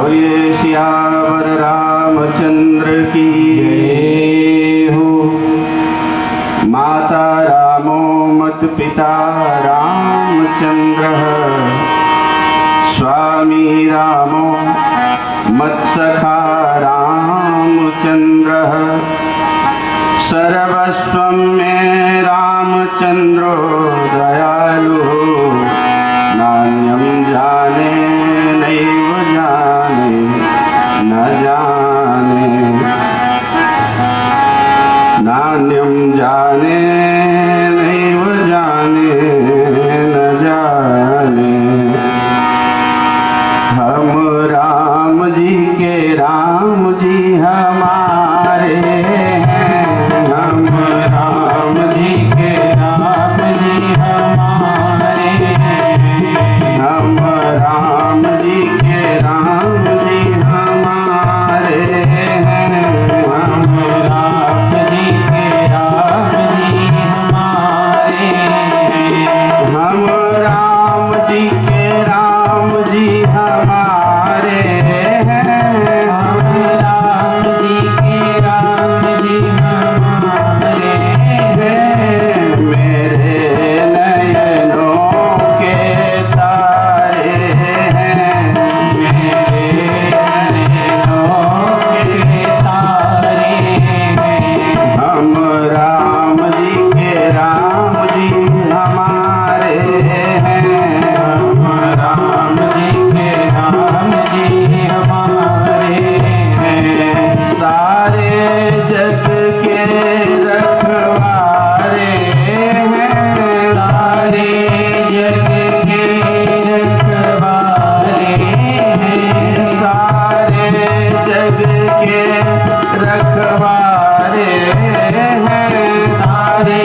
बोलिए सियावर रामचंद्र की जय हो। माता रामो मत पिता रामचंद्र, स्वामी रामो मत सखा रामचंद्र, सर्वस्वं में रामचंद्रो दयालु, नान्यं जाने नैव जाने न जाने, नान्यं जाने नैव जाने न जाने। हम राम जी के राम जी हमारे हैं, हम राम जी के राम जी हमारे हैं, हम राम जी के राम जी हमारे हैं, हम राम जी के राम जी हमारे हैं, हम राम जी के राम जी हमारे हैं, हम राम जी के राम जी हमारे हैं। मेरे नयनों के तारे हैं, मेरे नयनों के तारे हैं, हम राम जी के राम जी हमारे हैं, हम राम जी के राम जी हमारे हैं। सारे जग के रखवारे हैं, सारे जग के रखवारे हैं, सारे जग के रखवारे हैं, सारे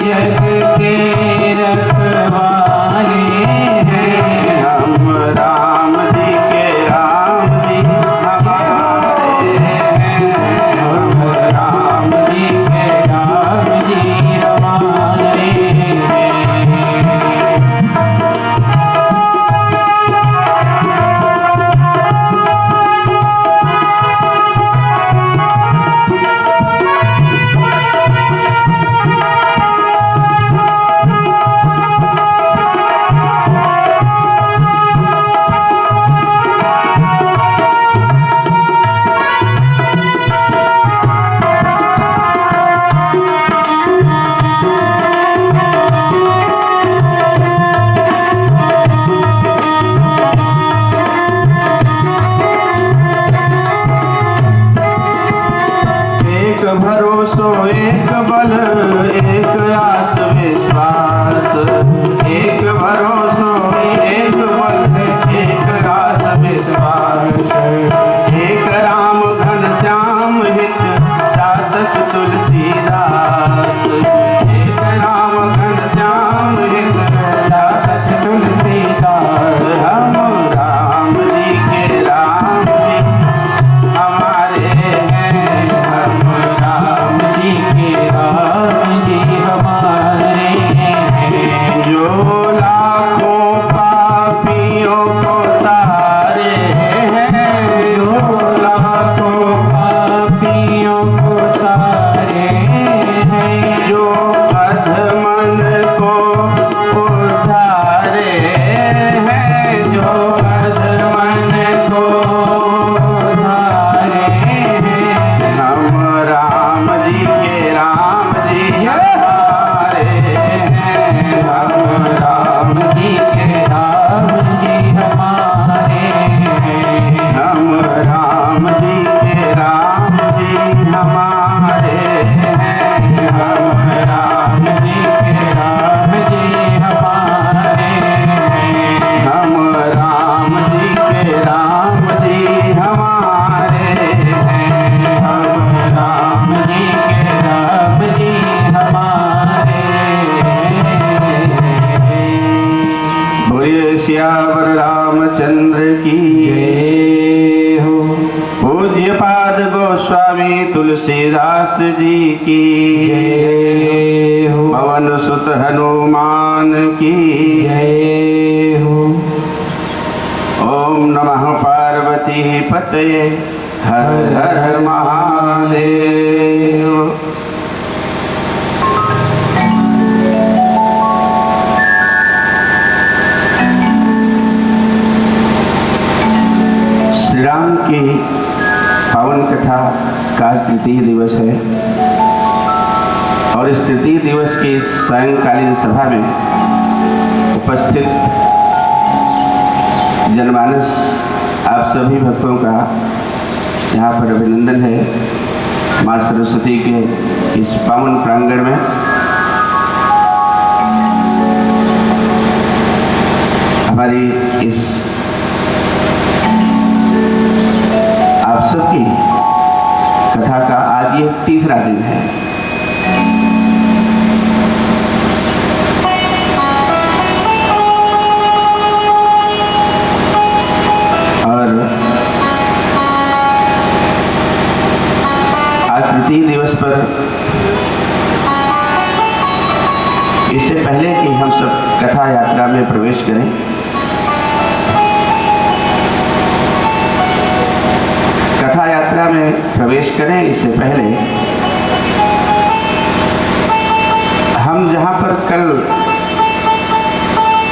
जग के रखवारे हैं। हम राम जी के राम जी हमारे हैं, हम राम जी के राम जी हमारे हैं। एक भरोसो एक बल एक आस विश्वास, एक भरोसो एक बल एक आस विश्वास, एक राम घन श्याम हित चातक तुलसीदास, एक राम घन श्याम हित चातक तुलसीदास। हम राम जी के राम जी हमारे हैं, हम राम जी के राम जी हमारे हैं। जो लाखों पापियों को तारे हैं, जो लाखों पापियों को तारे हैं, जो अधमन को उद्धारे हैं, जो अधमन को उद्धारे हैं। हम राम जी के राम जी हमारे हैं, हम राम जी के राम जी हमारे हैं, हम राम जी के राम जी हमारे हैं, हम राम जी के राम जी हमारे हैं, हम राम जी के राम जी हमारे हैं, हम राम जी के राम जी हमारे हैं। बोलिए सियावर रामचंद्र की जय हो। पूज्य पाद गोस्वामी तुलसीदास जी की जय हो। पवन सुत हनुमान की जय हो। ओम नमः पार्वती पार्वती पतये हर हर महादेव। श्री राम की पावन कथा का तृतीय दिवस है और इस तृतीय दिवस की सायंकालीन सभा में उपस्थित जनमानस आप सभी भक्तों का यहाँ पर अभिनंदन है। माँ सरस्वती के इस पावन प्रांगण में हमारी इस आप सबकी कथा का आज ये तीसरा दिन है। और आज तृतीय दिवस पर इससे पहले कि हम सब कथा यात्रा में प्रवेश करें, कथा यात्रा में प्रवेश करें इससे पहले हम जहाँ पर कल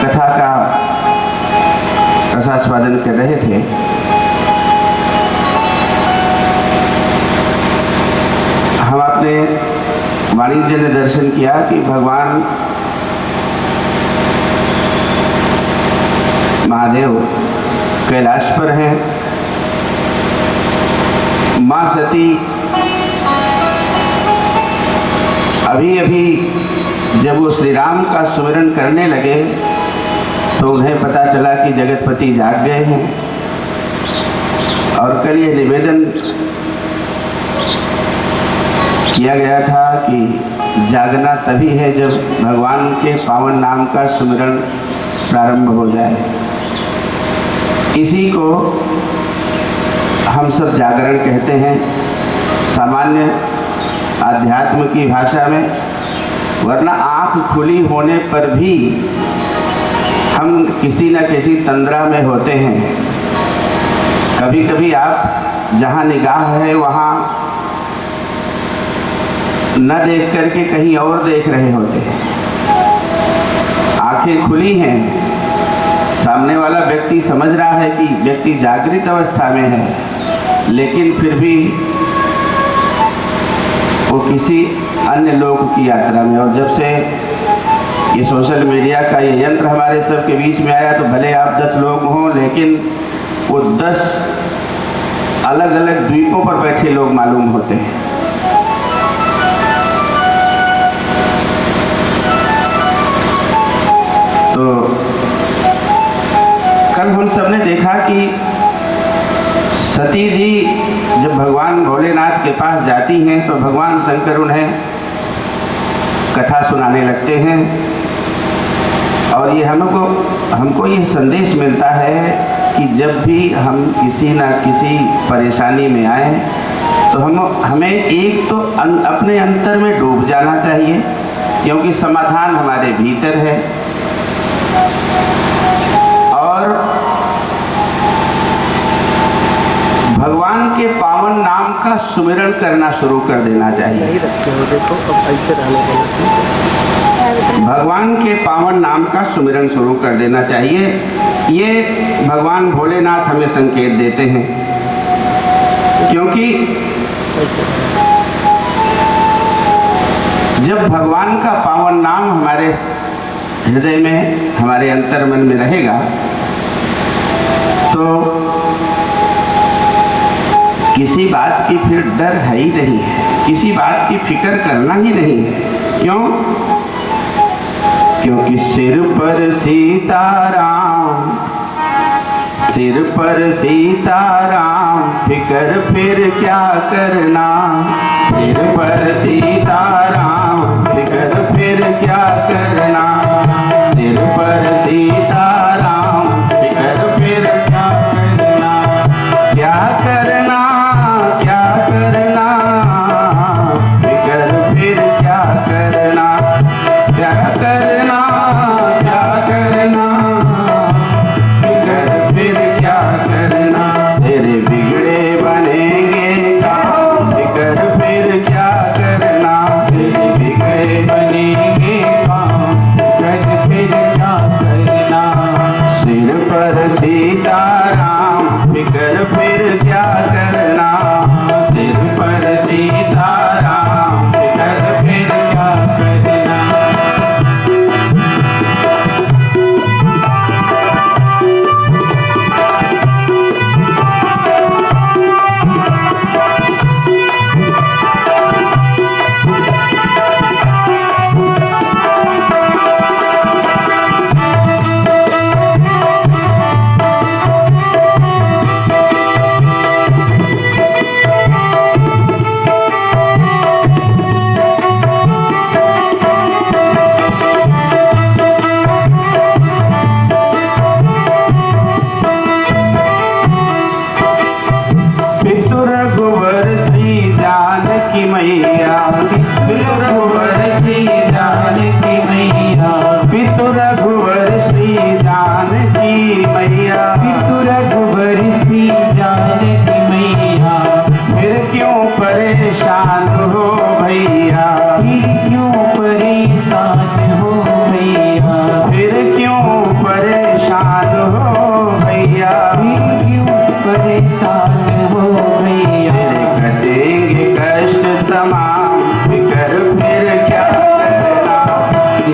कथा का रसास्वादन कर रहे थे, हम अपने वाणिज्य ने दर्शन किया कि भगवान महादेव कैलाश पर हैं। माँ सती अभी अभी जब वो श्री राम का सुमिरन करने लगे तो उन्हें पता चला कि जगतपति जाग गए हैं। और कल ये निवेदन किया गया था कि जागना तभी है जब भगवान के पावन नाम का सुमिरन प्रारंभ हो जाए। इसी को हम सब जागरण कहते हैं सामान्य आध्यात्म की भाषा में। वरना आँख खुली होने पर भी हम किसी न किसी तंद्रा में होते हैं। कभी कभी आप जहाँ निगाह है वहाँ न देख करके कहीं और देख रहे होते हैं। आंखें खुली हैं, सामने वाला व्यक्ति समझ रहा है कि व्यक्ति जागृत अवस्था में है, लेकिन फिर भी वो किसी अन्य लोक की यात्रा में। और जब से ये सोशल मीडिया का ये यंत्र हमारे सब के बीच में आया तो भले आप 10 लोग हों, लेकिन वो 10 अलग अलग द्वीपों पर बैठे लोग मालूम होते हैं। तो कल हम सब ने देखा कि सती जी जब भगवान भोलेनाथ के पास जाती हैं तो भगवान शंकर उन्हें कथा सुनाने लगते हैं। और ये हमको ये संदेश मिलता है कि जब भी हम किसी न किसी परेशानी में आए तो हमें एक तो अपने अंतर में डूब जाना चाहिए, क्योंकि समाधान हमारे भीतर है। और भगवान के पावन नाम का सुमिरन करना शुरू कर देना चाहिए। भगवान के पावन नाम का सुमिरन शुरू कर देना चाहिए। ये भगवान भोलेनाथ हमें संकेत देते हैं, क्योंकि जब भगवान का पावन नाम हमारे हृदय में, हमारे अंतर्मन में रहेगा तो किसी बात की फिर डर है ही नहीं है, किसी बात की फिक्र करना ही नहीं है। क्यों? क्योंकि सिर पर सीताराम, सिर पर सीताराम, फिक्र फिर क्या करना। सिर पर सीताराम, फिक्र फिर क्या करना। सिर पर सीताराम, फिक्र फिर क्या करना। क्या करना, क्या करना, फिक्र फिर क्या करना। क्या करना, क्या करना, फिक्र फिर क्या करना। तेरे पितु रघुवर श्री जानकी मैया, पितु रघुवर श्री जानकी मैया, पितु रघुवर श्री जानकी मैया। फिर क्यों परेशान हो भैया, फिर क्यों परेशान हो भैया, फिर क्यों परेशान हो भैया, फिर क्यों परेशान हो भैया। कटेंगे कष्ट तमाम फिकर फिर क्या करना,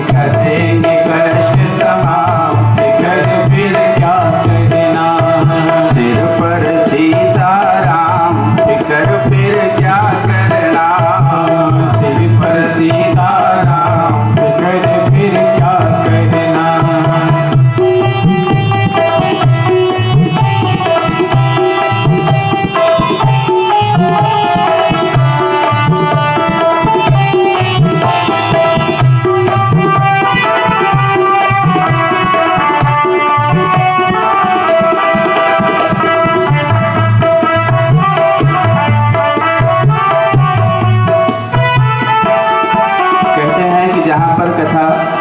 कटेंगे कष्ट तमाम फिकर फिर क्या करना। सिर पर सीताराम फिकर फिर क्या करना, सिर पर सीताराम फिकर फिर क्या करना।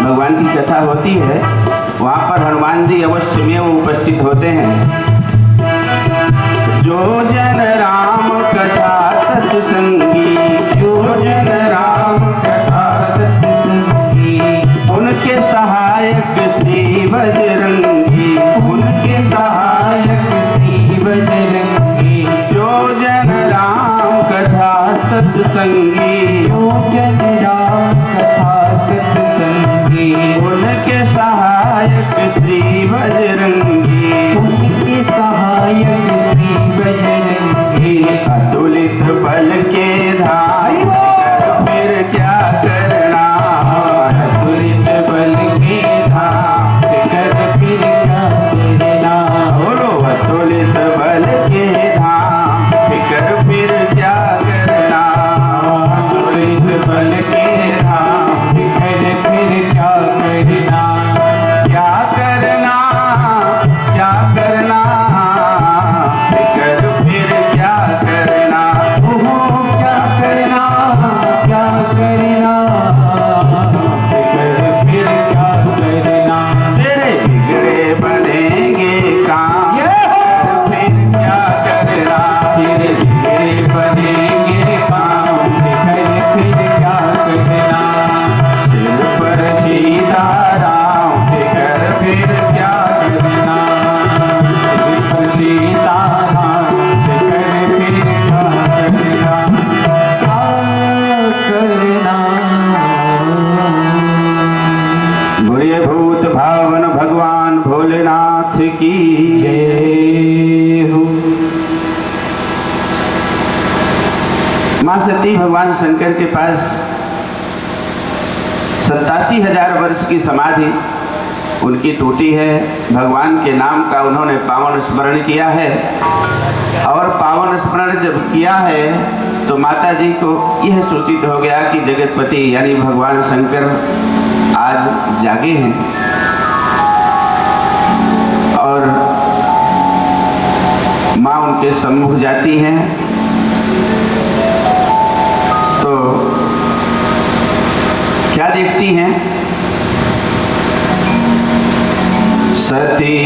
भगवान की कथा होती है वहाँ पर हनुमान जी अवश्य में उपस्थित होते हैं। जो जन राम कथा सत्संगी, जो जन राम कथा सत्संगी, उनके सहायक श्री बजरंगी, उनके सहायक श्री बजरंगी। जो जन राम कथा सत्संगी, जो जन राम कथा सत्संगी, उनके सहायक श्री बजरंगी, उनके सहायक श्री बजरंगी। अतुलित बल के धाई फिर क्या करना, अतुलित बल के धाम फिकर फिर क्या करना। बोलो अतुलित बल के धाम फिकर फिर क्या करना, अतुलित बल के धाम फिकर फिर क्या करना। क्या करना, क्या करना, फिकर फिर क्या करना। ओहो क्या करना, क्या करना, फिकर फिर क्या करना। तेरे बिगड़े बनेंगे काम फिर क्या करना, तेरे बिगड़े बनेंगे काम फिकर फिर क्या करना। सिर पर सीताराम फिकर फिर क्या करना, सिर पर सीताराम फिकर फिर क्या करना। क्या करना। बोलिए भूत भावन भगवान भोलेनाथ की जय हो। मां सती भगवान शंकर के पास 87,000 वर्ष की समाधि उनकी टूटी है। भगवान के नाम का उन्होंने पावन स्मरण किया है और पावन स्मरण जब किया है तो माता जी को यह सूचित हो गया कि जगतपति यानी भगवान शंकर आज जागे हैं। और माँ उनके सम्मुख जाती हैं तो क्या देखती हैं, सती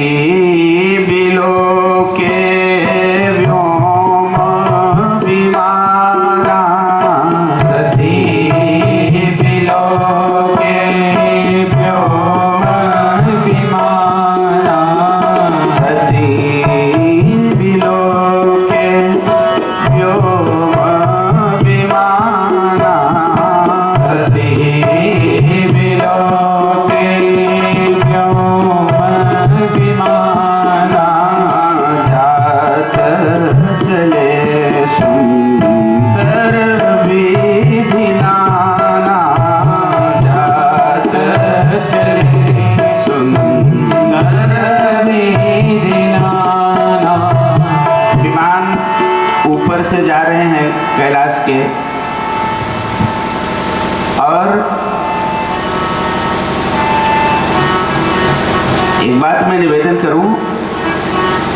बिलोके व्योम विमाना, सती बिलोके व्योम विमाना, सती बिलोके व्योम विमाना, सती बिलोके व्योम विमाना। जात चले सुंदर विधि नाना, जात चले सुंदर विधि नाना। विमान ऊपर से जा रहे हैं कैलाश के और एक बात मैं निवेदन करूं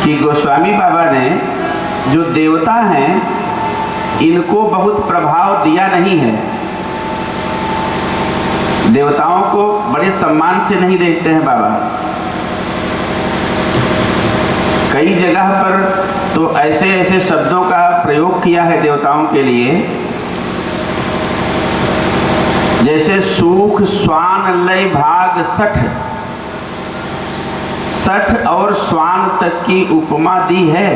कि गोस्वामी बाबा ने जो देवता हैं इनको बहुत प्रभाव दिया नहीं है। देवताओं को बड़े सम्मान से नहीं देखते हैं बाबा। कई जगह पर तो ऐसे ऐसे शब्दों का प्रयोग किया है देवताओं के लिए, जैसे सूख स्वान लय भाग सठ, सठ और स्वान तक की उपमा दी है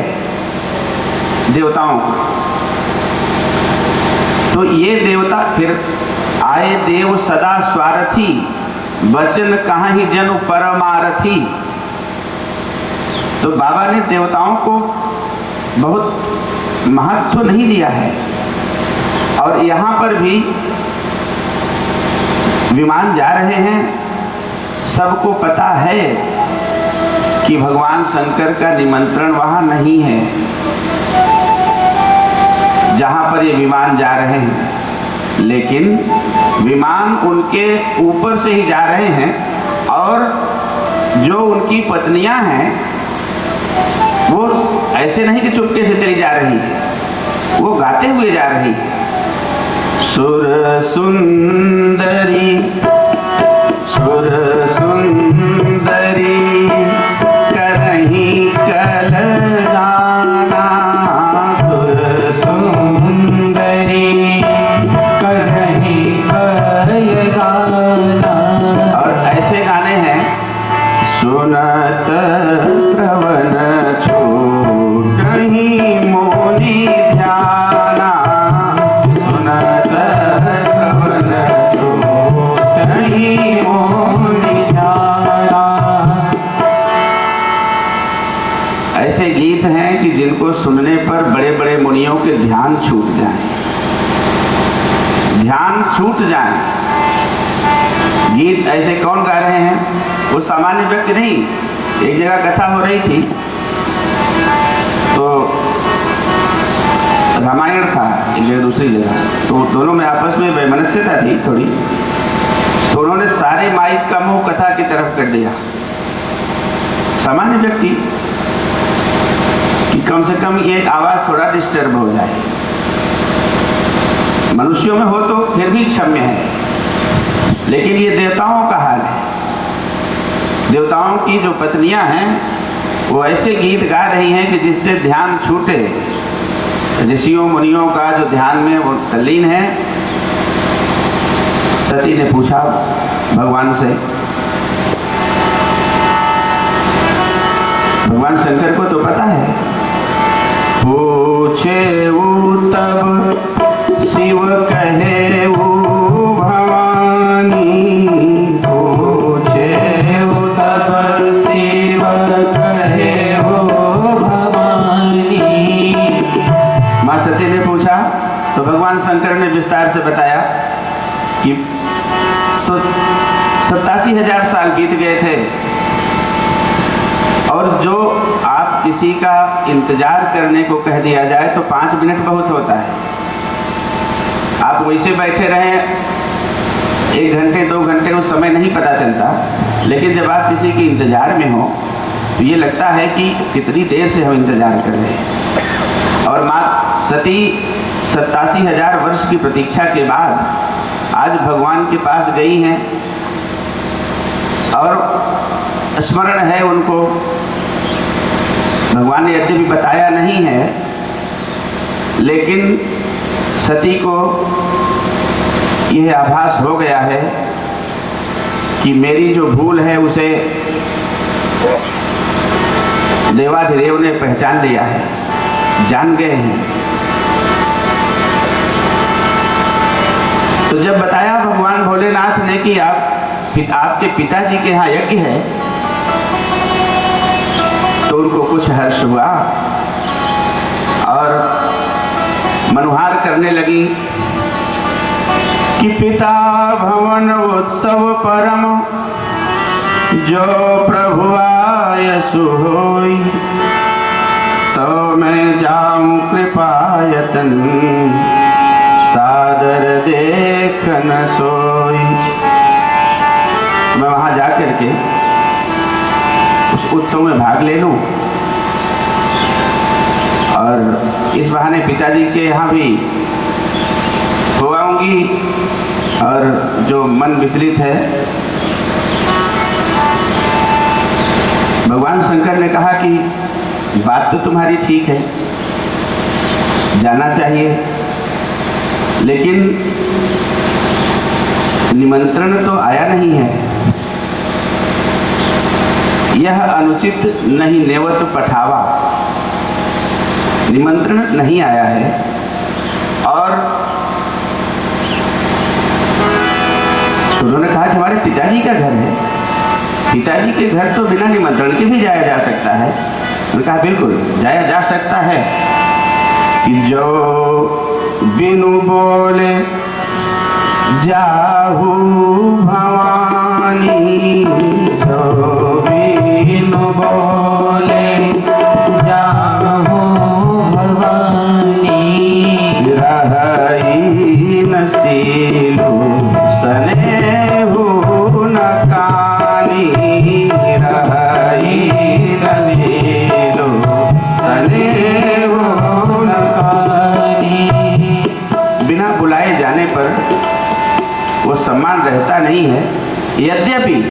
देवताओं को। तो ये देवता फिर आए देव सदा स्वार्थी, वचन कहाँ ही जन परमारथी। तो बाबा ने देवताओं को बहुत महत्व नहीं दिया है। और यहाँ पर भी विमान जा रहे हैं, सबको पता है कि भगवान शंकर का निमंत्रण वहाँ नहीं है जहाँ पर ये विमान जा रहे हैं, लेकिन विमान उनके ऊपर से ही जा रहे हैं और जो उनकी पत्नियां हैं वो ऐसे नहीं कि चुपके से चली जा रही है, वो गाते हुए जा रही है। सुर सुंदरी सुर सुंदरी करही कल गाना, सुर सुंदरी करही कल गाना। और ऐसे गाने हैं, सुनत श्रवण छूटहि मोनि ध्याना, सुनत श्रवण छूटहि मोनि ध्याना। ऐसे गीत हैं कि जिनको सुनने पर बड़े बड़े मुनियों के ध्यान छूट जाए, ध्यान छूट जाए। गीत ऐसे कौन गा रहे हैं? वो सामान्य व्यक्ति नहीं। एक जगह कथा हो रही थी तो रामायण था, एक जगह दूसरी जगह, तो दोनों में आपस में वैमनस्यता थी थोड़ी, तो उन्होंने सारे माइक का मुंह कथा की तरफ कर दिया। सामान्य व्यक्ति कि कम से कम ये आवाज थोड़ा डिस्टर्ब हो जाए, मनुष्यों में हो तो फिर भी क्षम्य है, लेकिन ये देवताओं का हाल है। देवताओं की जो पत्नियां हैं वो ऐसे गीत गा रही हैं कि जिससे ध्यान छूटे। ऋषियों मुनियों का जो ध्यान में वो तल्लीन है। सती ने पूछा भगवान से, भगवान शंकर को तो पता है, पूछे वो तब शिव कहे वो भवानी, पूछे वो तब शिव कहे वो भवानी। माँ सती ने पूछा तो भगवान शंकर ने विस्तार से बताया कि तो 87,000 साल बीत गए थे और जो आप किसी का इंतजार करने को कह दिया जाए तो 5 मिनट बहुत होता है। आप वैसे बैठे रहें 1 घंटे 2 घंटे, उस समय नहीं पता चलता, लेकिन जब आप किसी के इंतजार में हो तो ये लगता है कि कितनी देर से हम इंतजार कर रहे हैं। और माँ सती 87,000 वर्ष की प्रतीक्षा के बाद आज भगवान के पास गई हैं और स्मरण है उनको। भगवान ने यद्यपि बताया नहीं है, लेकिन सती को यह आभास हो गया है कि मेरी जो भूल है उसे देवाधिदेव ने पहचान लिया है, जान गए हैं। तो जब बताया भगवान भोलेनाथ ने कि आपके पिताजी के यहाँ यज्ञ है, तो उनको कुछ हर्ष हुआ और मनुहार करने लगी कि पिता भवन उत्सव परम, जो प्रभु आयसु होई, तो मैं जाऊं कृपायतन, सादर देख न सोई। मैं वहां जा करके उस उत्सव में भाग ले लूं और इस बहाने पिताजी के यहाँ भी हो आऊंगी और जो मन विचलित है, भगवान शंकर ने कहा कि बात तो तुम्हारी ठीक है, जाना चाहिए, लेकिन निमंत्रण तो आया नहीं है। यह अनुचित नहीं नेवत पठावा, निमंत्रण नहीं आया है। और उन्होंने कहा कि हमारे पिताजी का घर है, पिताजी के घर तो बिना निमंत्रण के भी जाया जा सकता है। उन्होंने कहा बिल्कुल जाया जा सकता है कि जो बिनु बोले जाहू भवानी, जो बिनु बोले जाहू भवानी, रहई न सीलू सनेहू न कानी, रहई न सीलू सनेहू न कानी। बिना बुलाए जाने पर वो सम्मान रहता नहीं है। यद्यपि